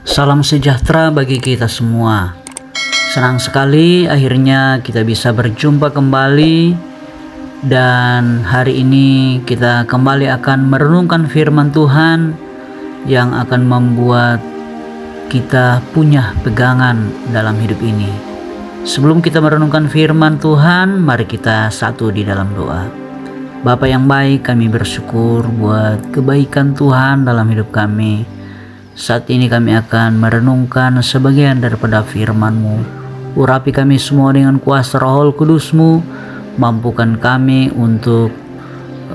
Salam sejahtera bagi kita semua. Senang sekali akhirnya kita bisa berjumpa kembali, dan hari ini kita kembali akan merenungkan firman Tuhan yang akan membuat kita punya pegangan dalam hidup ini. Sebelum kita merenungkan firman Tuhan, mari kita satu di dalam doa. Bapa yang baik, kami bersyukur buat kebaikan Tuhan dalam hidup kami. Saat ini kami akan merenungkan sebagian daripada firman-Mu. Urapi kami semua dengan kuasa Roh Kudus-Mu. Mampukan kami untuk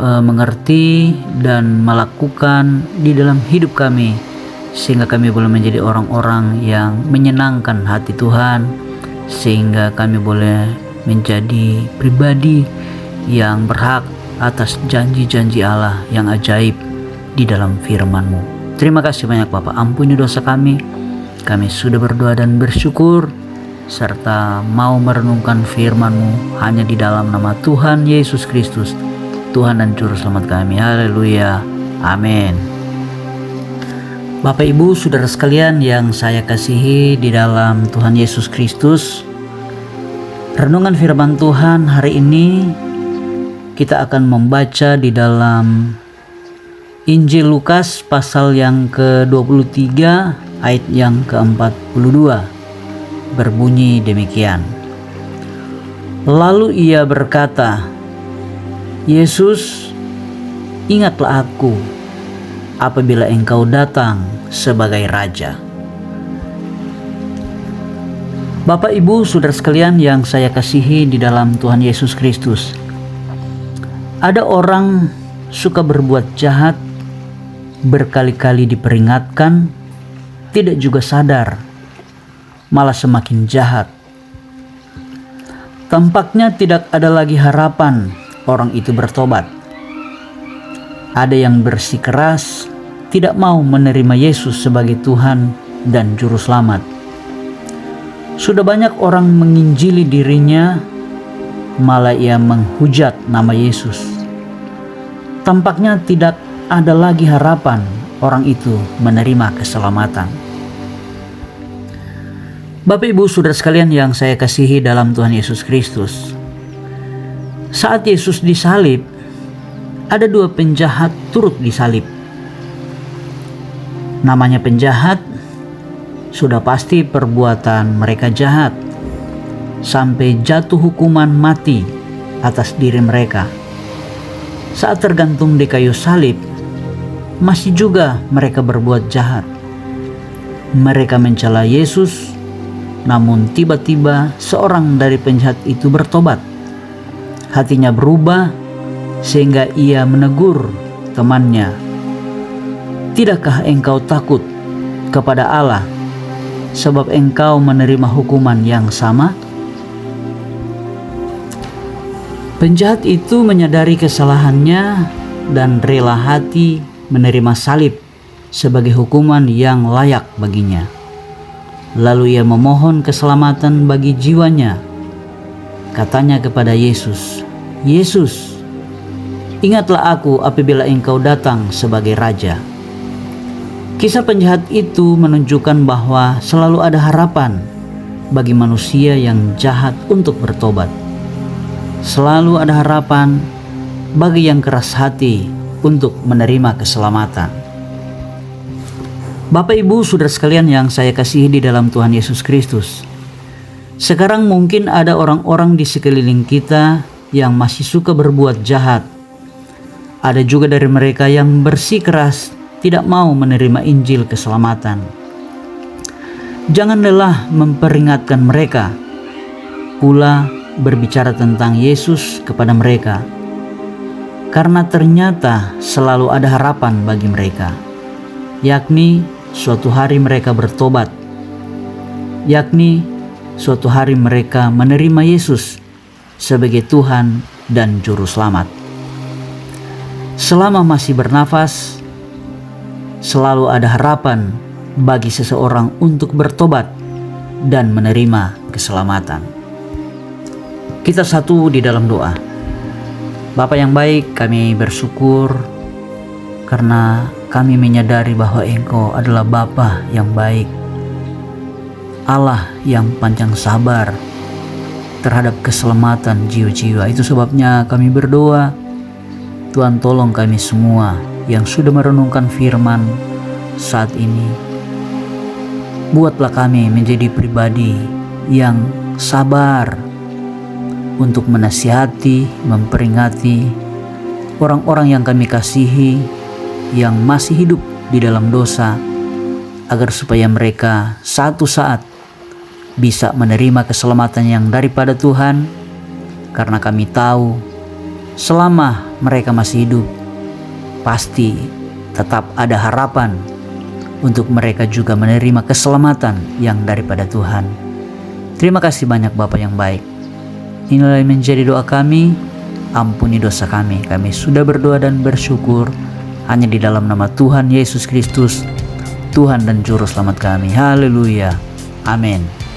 mengerti dan melakukan di dalam hidup kami, sehingga kami boleh menjadi orang-orang yang menyenangkan hati Tuhan, sehingga kami boleh menjadi pribadi yang berhak atas janji-janji Allah yang ajaib di dalam firman-Mu. Terima kasih banyak Bapak, ampuni dosa kami. Kami sudah berdoa dan bersyukur, serta mau merenungkan firman-Mu hanya di dalam nama Tuhan Yesus Kristus, Tuhan dan Juru Selamat kami. Haleluya, amin. Bapak Ibu Saudara sekalian yang saya kasihi di dalam Tuhan Yesus Kristus, renungan firman Tuhan hari ini kita akan membaca di dalam Injil Lukas pasal yang ke-23 ayat yang ke-42. Berbunyi demikian. Lalu ia berkata, Yesus, ingatlah aku apabila engkau datang sebagai Raja. Bapak Ibu Saudara sekalian yang saya kasihi di dalam Tuhan Yesus Kristus, ada orang suka berbuat jahat, berkali-kali diperingatkan, tidak juga sadar, malah semakin jahat. Tampaknya tidak ada lagi harapan orang itu bertobat. Ada yang bersikeras tidak mau menerima Yesus sebagai Tuhan dan Juru Selamat. Sudah banyak orang menginjili dirinya, malah ia menghujat nama Yesus. Tampaknya tidak ada lagi harapan orang itu menerima keselamatan. Bapak Ibu Saudara sekalian yang saya kasihi dalam Tuhan Yesus Kristus, saat Yesus disalib, ada dua penjahat turut disalib. Namanya penjahat, sudah pasti perbuatan mereka jahat, sampai jatuh hukuman mati atas diri mereka. Saat tergantung di kayu salib, masih juga mereka berbuat jahat. Mereka mencela Yesus, namun tiba-tiba seorang dari penjahat itu bertobat. Hatinya berubah sehingga ia menegur temannya, "Tidakkah engkau takut kepada Allah sebab engkau menerima hukuman yang sama?" Penjahat itu menyadari kesalahannya dan rela hati menerima salib sebagai hukuman yang layak baginya. Lalu ia memohon keselamatan bagi jiwanya. Katanya kepada Yesus, "Yesus, ingatlah aku apabila engkau datang sebagai Raja." Kisah penjahat itu menunjukkan bahwa selalu ada harapan bagi manusia yang jahat untuk bertobat. Selalu ada harapan bagi yang keras hati untuk menerima keselamatan. Bapak Ibu Saudara sekalian yang saya kasihi di dalam Tuhan Yesus Kristus, sekarang mungkin ada orang-orang di sekeliling kita yang masih suka berbuat jahat. Ada juga dari mereka yang bersikeras tidak mau menerima Injil keselamatan. Jangan lelah memperingatkan mereka, pula berbicara tentang Yesus kepada mereka, karena ternyata selalu ada harapan bagi mereka, yakni suatu hari mereka bertobat, yakni suatu hari mereka menerima Yesus sebagai Tuhan dan Juru Selamat. Selama masih bernafas, selalu ada harapan bagi seseorang untuk bertobat dan menerima keselamatan. Kita satu di dalam doa. Bapa yang baik, kami bersyukur karena kami menyadari bahwa Engkau adalah Bapa yang baik, Allah yang panjang sabar terhadap keselamatan jiwa-jiwa. Itu sebabnya kami berdoa, Tuhan tolong kami semua yang sudah merenungkan firman saat ini. Buatlah kami menjadi pribadi yang sabar untuk menasihati, memperingati orang-orang yang kami kasihi yang masih hidup di dalam dosa, agar supaya mereka satu saat bisa menerima keselamatan yang daripada Tuhan. Karena kami tahu selama mereka masih hidup, pasti tetap ada harapan untuk mereka juga menerima keselamatan yang daripada Tuhan. Terima kasih banyak Bapa yang baik. Inilah yang menjadi doa kami. Ampuni dosa kami. Kami sudah berdoa dan bersyukur hanya di dalam nama Tuhan Yesus Kristus, Tuhan dan Juru Selamat kami. Haleluya. Amin.